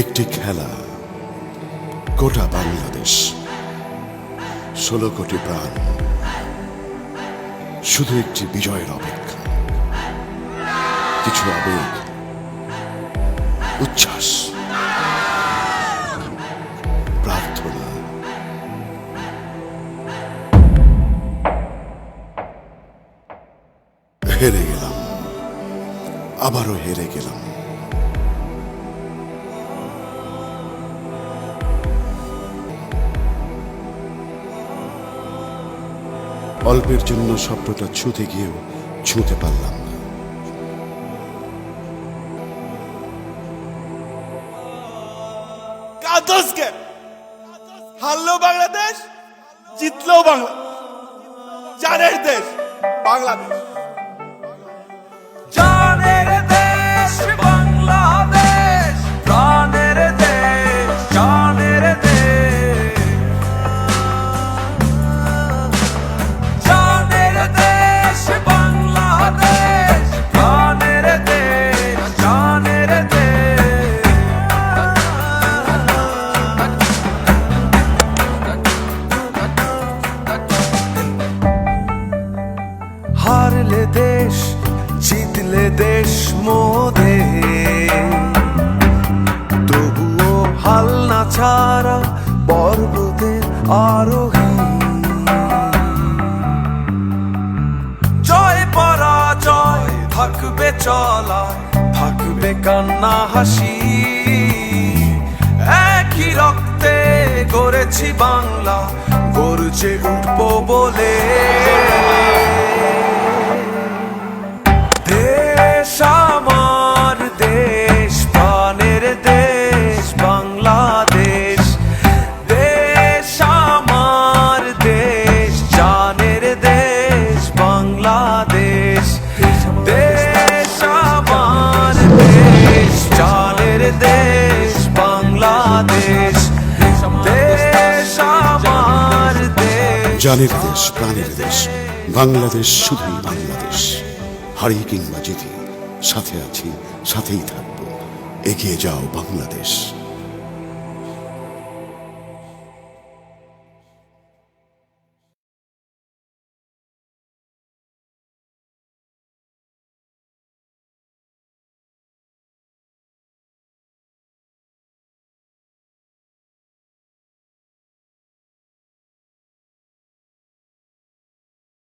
একটি খেলা, গোটা বাংলাদেশ, 16 কোটি প্রাণ, শুধু একটি বিজয়ের অপেক্ষা। কিছু আবেগ, উচ্ছ্বাস, প্রার্থনা। হেরে গেলাম, আবারও হেরে গেলাম। অল্পের জন্য স্বপ্নটা ছুঁতে গিয়েও ছুঁতে পারলাম না। হারলো বাংলাদেশ, জিতলো বাংলাদেশ, জানের দেশ বাংলাদেশ। জানের দেশ বাংলাদেশ, প্রাণের দেশ, জানের দেশ। জানের দেশ বাংলাদেশ, প্রাণের দেশ, জানের দেশ। হারলে দেশ, জিতলে দেশ মোদে, তবুও হাল না ছাড়া পর্বতের আরোহী। জয় পরাজয় থাকবে চলায়, থাকবে কান্না হাসি। একই রক্তে গড়েছি বাংলা, গর্জে উঠবো বলে। দেশ আমার দেশ, প্রাণের দেশ বাংলাদেশ। দেশ আমার দেশ, জানের দেশ বাংলাদেশ। দেশ আমার দেশ, জানের দেশ বাংলাদেশ। দেশ আমার দেশ, জানের দেশ, প্রাণের দেশ বাংলাদেশ, শুধুই বাংলাদেশ। হারি কিংবা জিতি, সাথে আছি, সাথেই থাকবো। এগিয়ে যাও বাংলাদেশ।